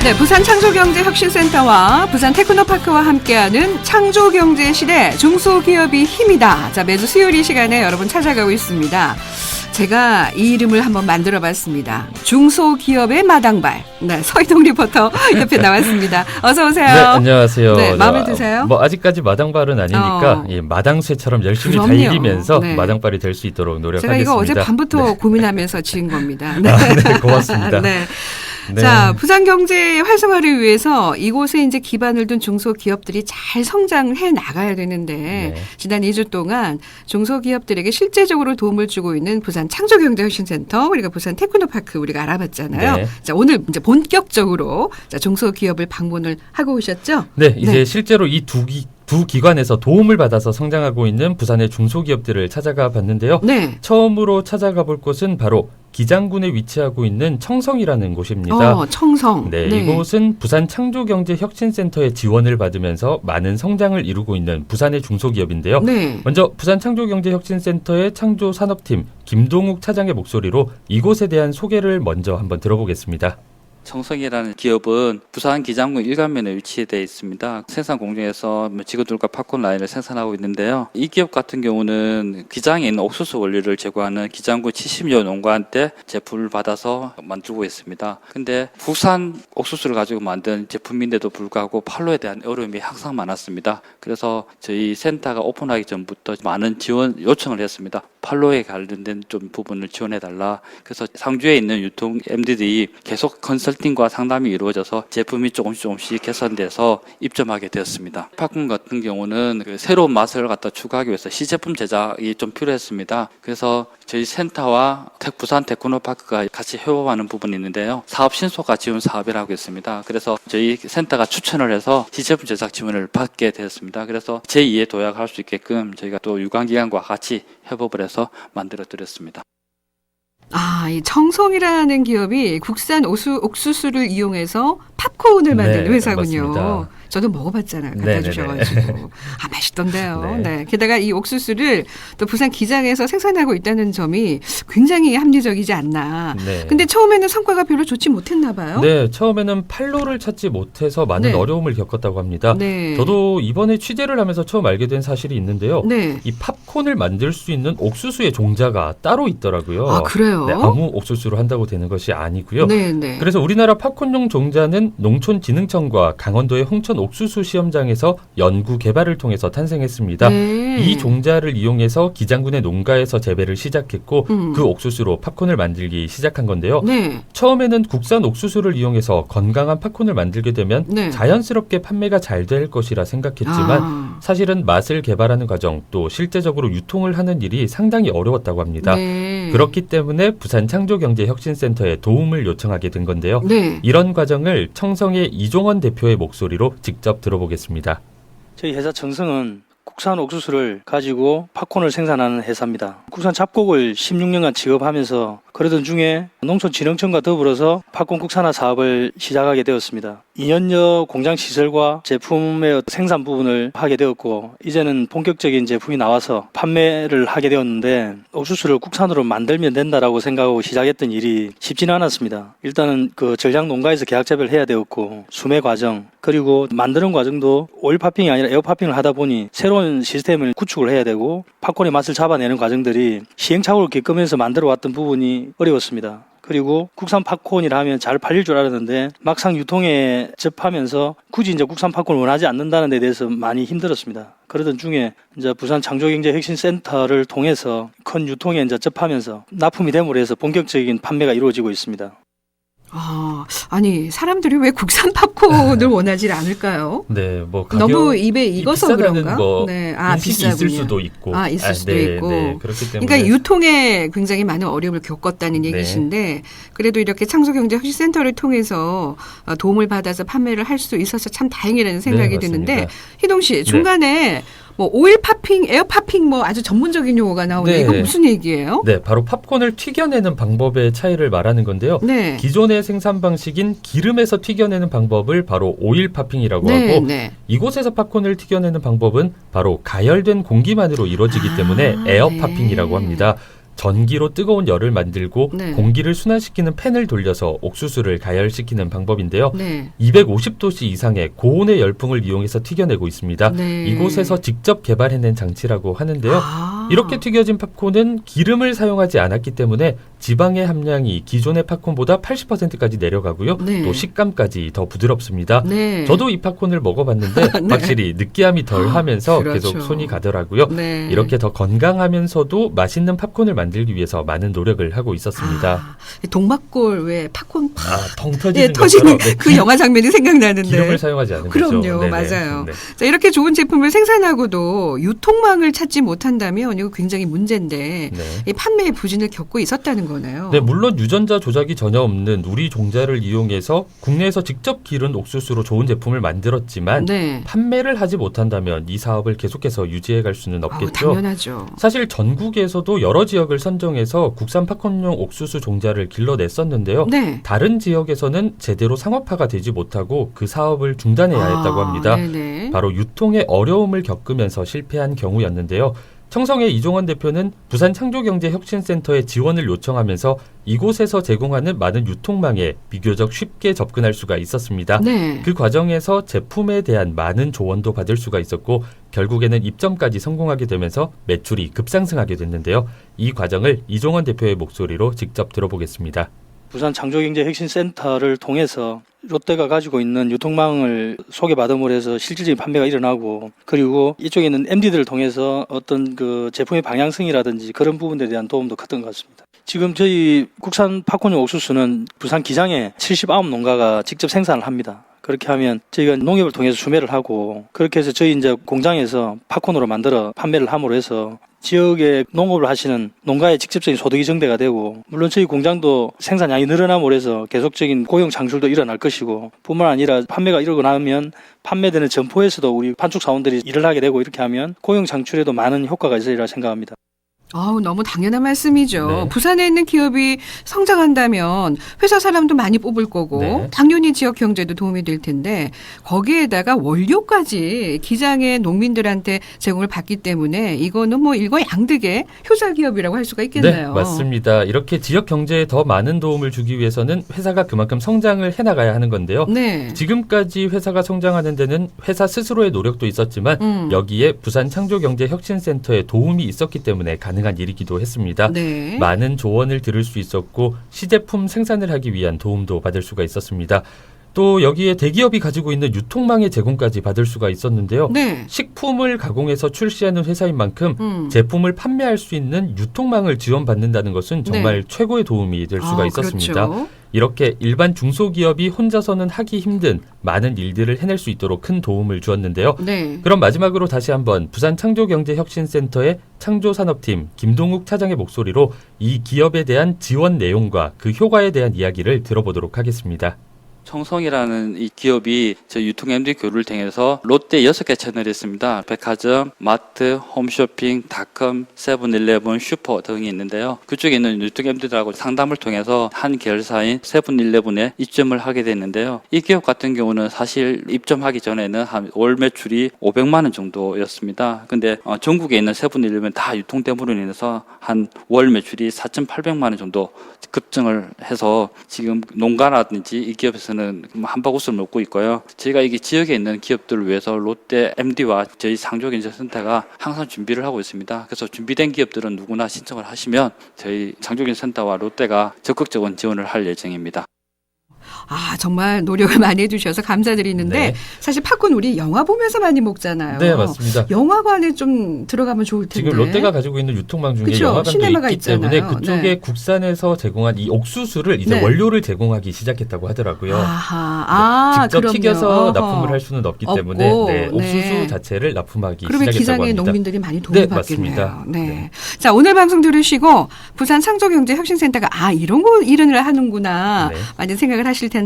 네, 부산 창조경제혁신센터와 부산 테크노파크와 함께하는 창조경제 시대 중소기업이 힘이다. 자, 매주 수요일 이 시간에 여러분 찾아가고 있습니다. 제가 이 이름을 한번 만들어봤습니다. 중소기업의 마당발. 네, 서희동 리포터 옆에 나왔습니다. 어서 오세요. 네, 안녕하세요. 네, 마음에 드세요? 뭐 아직까지 마당발은 아니니까 이 마당쇠처럼 열심히 그럼요. 달리면서 네. 마당발이 될 수 있도록 노력하겠습니다. 제가 이거 어제 밤부터 네. 고민하면서 지은 겁니다. 네, 네, 고맙습니다. 네. 네. 자, 부산 경제 활성화를 위해서 이곳에 이제 기반을 둔 중소기업들이 잘 성장을 해 나가야 되는데 네. 지난 2주 동안 중소기업들에게 실제적으로 도움을 주고 있는 부산 창조경제혁신센터 우리가 부산 테크노파크 우리가 알아봤잖아요. 네. 자, 오늘 이제 본격적으로 자, 중소기업을 방문을 하고 오셨죠? 네, 이제 네. 실제로 이 두 기관에서 도움을 받아서 성장하고 있는 부산의 중소기업들을 찾아가 봤는데요. 네. 처음으로 찾아가 볼 곳은 바로 기장군에 위치하고 있는 청성이라는 곳입니다. 청성. 네, 이곳은 부산 창조경제혁신센터의 지원을 받으면서 많은 성장을 이루고 있는 부산의 중소기업인데요. 네. 먼저 부산 창조경제혁신센터의 창조산업팀 김동욱 차장의 목소리로 이곳에 대한 소개를 먼저 한번 들어보겠습니다. 청성이라는 기업은 부산 기장군 일간면에 위치되어 있습니다. 생산 공정에서 직원들과 팝콘 라인을 생산하고 있는데요. 이 기업 같은 경우는 기장에 있는 옥수수 원료를 제공하는 기장군 70여 농가한테 제품을 받아서 만들고 있습니다. 근데 국산 옥수수를 가지고 만든 제품인데도 불구하고 판로에 대한 어려움이 항상 많았습니다. 그래서 저희 센터가 오픈하기 전부터 많은 지원 요청을 했습니다. 판로에 관련된 좀 부분을 지원해달라. 그래서 상주에 있는 유통 MD들이 계속 컨설팅과 상담이 이루어져서 제품이 조금씩 개선돼서 입점하게 되었습니다. 팝콘 같은 경우는 그 새로운 맛을 갖다 추가하기 위해서 시제품 제작이 좀 필요했습니다. 그래서 저희 센터와 부산 테크노파크가 같이 협업하는 부분이 있는데요. 사업 신속화 지원 사업이라고 있습니다. 그래서 저희 센터가 추천을 해서 시제품 제작 지원을 받게 되었습니다. 그래서 제2의 도약할 수 있게끔 저희가 또 유관기관과 같이 협업을 해서 만들어 드렸습니다. 아, 이 청성이라는 기업이 국산 옥수수를 이용해서 팝콘을 만드는 네, 회사군요. 맞습니다. 저도 먹어봤잖아요. 갖다 네네네. 주셔가지고. 아, 맛있던데요. 네. 네. 게다가 이 옥수수를 또 부산 기장에서 생산하고 있다는 점이 굉장히 합리적이지 않나. 네. 근데 처음에는 성과가 별로 좋지 못했나 봐요. 네, 처음에는 판로를 찾지 못해서 많은 네. 어려움을 겪었다고 합니다. 네. 저도 이번에 취재를 하면서 처음 알게 된 사실이 있는데요. 네. 이 팝콘을 만들 수 있는 옥수수의 종자가 따로 있더라고요. 아, 그래요? 네, 아무 옥수수로 한다고 되는 것이 아니고요. 네, 네. 그래서 우리나라 팝콘용 종자는 농촌진흥청과 강원도의 홍천 옥수수 시험장에서 연구 개발을 통해서 탄생했습니다. 네. 이 종자를 이용해서 기장군의 농가에서 재배를 시작했고 그 옥수수로 팝콘을 만들기 시작한 건데요. 네. 처음에는 국산 옥수수를 이용해서 건강한 팝콘을 만들게 되면 네. 자연스럽게 판매가 잘 될 것이라 생각했지만 사실은 맛을 개발하는 과정 또 실제적으로 유통을 하는 일이 상당히 어려웠다고 합니다. 네. 그렇기 때문에 부산 창조경제혁신센터에 도움을 요청하게 된 건데요. 네. 이런 과정을 청성의 이종원 대표의 목소리로 직접 들어보겠습니다. 저희 회사 청성은 국산 옥수수를 가지고 팝콘을 생산하는 회사입니다. 국산 잡곡을 16년간 취급하면서 그러던 중에 농촌진흥청과 더불어서 팝콘 국산화 사업을 시작하게 되었습니다. 2년여 공장 시설과 제품의 생산 부분을 하게 되었고 이제는 본격적인 제품이 나와서 판매를 하게 되었는데 옥수수를 국산으로 만들면 된다라고 생각하고 시작했던 일이 쉽지는 않았습니다. 일단은 그 전량 농가에서 계약 재배를 해야 되었고 수매 과정 그리고 만드는 과정도 오일 파핑이 아니라 에어 파핑을 하다 보니 새로운 시스템을 구축을 해야 되고 팝콘의 맛을 잡아내는 과정들이 시행착오를 겪으면서 만들어 왔던 부분이 어려웠습니다. 그리고 국산 팝콘이라 하면 잘 팔릴 줄 알았는데 막상 유통에 접하면서 굳이 이제 국산 팝콘을 원하지 않는다는 데 대해서 많이 힘들었습니다. 그러던 중에 이제 부산 창조경제혁신센터를 통해서 큰 유통에 이제 접하면서 납품이 됨으로 해서 본격적인 판매가 이루어지고 있습니다. 아, 아니 사람들이 왜 국산 팝콘을 원하지 않을까요? 네, 뭐 너무 입에 익어서 그런가? 뭐 네, 아 인식이 비싸군요. 있을 수도 있고, 있을 수도 네, 있고. 네, 그렇기 때문에 그러니까 유통에 굉장히 많은 어려움을 겪었다는 얘기신데 그래도 이렇게 창조경제혁신센터를 통해서 도움을 받아서 판매를 할 수 있어서 참 다행이라는 생각이 네, 드는데 희동 씨 중간에 뭐 오일 파핑, 에어 파핑 뭐 아주 전문적인 용어가 나오네. 네. 이건 무슨 얘기예요? 네, 바로 팝콘을 튀겨내는 방법의 차이를 말하는 건데요. 네. 기존의 생산 방식인 기름에서 튀겨내는 방법을 바로 오일 파핑이라고 네, 하고 네. 이곳에서 팝콘을 튀겨내는 방법은 바로 가열된 공기만으로 이루어지기 때문에 에어 네. 파핑이라고 합니다. 전기로 뜨거운 열을 만들고 네. 공기를 순환시키는 팬을 돌려서 옥수수를 가열시키는 방법인데요. 네. 250도씨 이상의 고온의 열풍을 이용해서 튀겨내고 있습니다. 네. 이곳에서 직접 개발해낸 장치라고 하는데요. 아. 이렇게 튀겨진 팝콘은 기름을 사용하지 않았기 때문에 지방의 함량이 기존의 팝콘보다 80%까지 내려가고요. 네. 또 식감까지 더 부드럽습니다. 네. 저도 이 팝콘을 먹어봤는데 네. 확실히 느끼함이 덜 하면서 그렇죠. 계속 손이 가더라고요. 네. 이렇게 더 건강하면서도 맛있는 팝콘을 만들기 위해서 많은 노력을 하고 있었습니다. 아, 동막골 왜 팝콘 텅 터지는 예, 터지는 것처럼 그 영화 장면이 생각나는데. 기름을 사용하지 않은 그럼요, 거죠. 네네. 맞아요. 네. 자, 이렇게 좋은 제품을 생산하고도 유통망을 찾지 못한다면 이거 굉장히 문제인데 네. 이 판매에 부진을 겪고 있었다는 거네요. 네, 물론 유전자 조작이 전혀 없는 우리 종자를 이용해서 국내에서 직접 기른 옥수수로 좋은 제품을 만들었지만 네. 판매를 하지 못한다면 이 사업을 계속해서 유지해 갈 수는 없겠죠. 당연하죠. 사실 전국에서도 여러 지역을 선정해서 국산 팝콘용 옥수수 종자를 길러냈었는데요. 네. 다른 지역에서는 제대로 상업화가 되지 못하고 그 사업을 중단해야 했다고 합니다. 네네. 바로 유통에 어려움을 겪으면서 실패한 경우였는데요. 청성의 이종원 대표는 부산창조경제혁신센터에 지원을 요청하면서 이곳에서 제공하는 많은 유통망에 비교적 쉽게 접근할 수가 있었습니다. 네. 그 과정에서 제품에 대한 많은 조언도 받을 수가 있었고 결국에는 입점까지 성공하게 되면서 매출이 급상승하게 됐는데요. 이 과정을 이종원 대표의 목소리로 직접 들어보겠습니다. 부산 창조경제혁신센터를 통해서 롯데가 가지고 있는 유통망을 소개받음으로 해서 실질적인 판매가 일어나고, 그리고 이쪽에 있는 MD들을 통해서 어떤 그 제품의 방향성이라든지 그런 부분들에 대한 도움도 컸던 것 같습니다. 지금 저희 국산 팝콘용 옥수수는 부산 기장에 79농가가 직접 생산을 합니다. 그렇게 하면 저희가 농협을 통해서 수매를 하고, 그렇게 해서 저희 이제 공장에서 팝콘으로 만들어 판매를 함으로 해서 지역에 농업을 하시는 농가의 직접적인 소득이 증대가 되고, 물론 저희 공장도 생산량이 늘어남으로 해서 계속적인 고용 창출도 일어날 것이고, 뿐만 아니라 판매가 이루고 나면 판매되는 점포에서도 우리 판촉 사원들이 일을 하게 되고, 이렇게 하면 고용 창출에도 많은 효과가 있으리라 생각합니다. 너무 당연한 말씀이죠. 네. 부산에 있는 기업이 성장한다면 회사 사람도 많이 뽑을 거고 네. 당연히 지역 경제도 도움이 될 텐데 거기에다가 원료까지 기장의 농민들한테 제공을 받기 때문에 이거는 뭐 일거양득의 효자 기업이라고 할 수가 있겠네요. 네, 맞습니다. 이렇게 지역 경제에 더 많은 도움을 주기 위해서는 회사가 그만큼 성장을 해나가야 하는 건데요. 네. 지금까지 회사가 성장하는 데는 회사 스스로의 노력도 있었지만 여기에 부산창조경제혁신센터의 도움이 있었기 때문에 가능한 일이기도 했습니다. 네. 많은 조언을 들을 수 있었고 시제품 생산을 하기 위한 도움도 받을 수가 있었습니다. 또 여기에 대기업이 가지고 있는 유통망의 제공까지 받을 수가 있었는데요. 네. 식품을 가공해서 출시하는 회사인 만큼 제품을 판매할 수 있는 유통망을 지원받는다는 것은 정말 최고의 도움이 될 수가 있었습니다. 그렇죠. 이렇게 일반 중소기업이 혼자서는 하기 힘든 많은 일들을 해낼 수 있도록 큰 도움을 주었는데요. 네. 그럼 마지막으로 다시 한번 부산창조경제혁신센터의 창조산업팀 김동욱 차장의 목소리로 이 기업에 대한 지원 내용과 그 효과에 대한 이야기를 들어보도록 하겠습니다. 청성이라는 이 기업이 저희 유통 MD 교류를 통해서 롯데 6개 채널이 있습니다. 백화점, 마트, 홈쇼핑, 닷컴, 세븐일레븐, 슈퍼 등이 있는데요. 그쪽에 있는 유통 MD들하고 상담을 통해서 한 계열사인 세븐일레븐에 입점을 하게 됐는데요. 이 기업 같은 경우는 사실 입점하기 전에는 한 월 매출이 500만 원 정도였습니다. 근데 전국에 있는 세븐일레븐 다 유통 때문으로 인해서 한 월 매출이 4,800만 원 정도 급증을 해서 지금 농가라든지 이 기업에서는 한바구스를 먹고 있고요. 저희가 이게 지역에 있는 기업들을 위해서 롯데 MD와 저희 창조경제센터가 항상 준비를 하고 있습니다. 그래서 준비된 기업들은 누구나 신청을 하시면 저희 창조경제센터와 롯데가 적극적인 지원을 할 예정입니다. 정말 노력을 많이 해주셔서 감사드리는데 네. 사실 팝콘 우리 영화 보면서 많이 먹잖아요. 네, 맞습니다. 영화관에 좀 들어가면 좋을 텐데. 지금 롯데가 가지고 있는 유통망 중에 그쵸? 영화관도 시네마가 있기 때문에 있잖아요. 그쪽에 네. 국산에서 제공한 이 옥수수를 이제 네. 원료를 제공하기 시작했다고 하더라고요. 아하. 직접 그럼요. 튀겨서 납품을 할 수는 없기 때문에 없고, 네, 옥수수 네. 자체를 납품하기 그러면 시작했다고 기장의 합니다. 농민들이 많이 도움을 네, 받겠네요. 맞습니다. 네. 네. 자, 오늘 방송 들으시고 부산 창조경제혁신센터가 이런 거 일을 하는구나 네. 많은 생각을 하실 텐데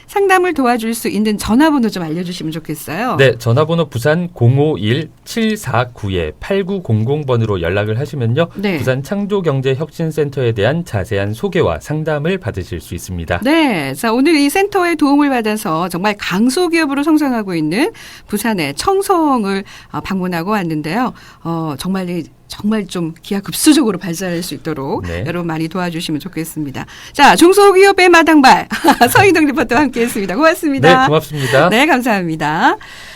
상담을 도와줄 수 있는 전화번호 좀 알려주시면 좋겠어요. 네, 전화번호 부산 051-749-8900번으로 연락을 하시면요. 네. 부산 창조경제혁신센터에 대한 자세한 소개와 상담을 받으실 수 있습니다. 네. 자, 오늘 이 센터의 도움을 받아서 정말 강소기업으로 성장하고 있는 부산의 청성을 방문하고 왔는데요. 정말 정말 좀 기하급수적으로 발전할 수 있도록 네. 여러분 많이 도와주시면 좋겠습니다. 자, 중소기업의 마당발 서희동 리포터와 함께했습니다. 고맙습니다. 네, 고맙습니다. 네, 감사합니다.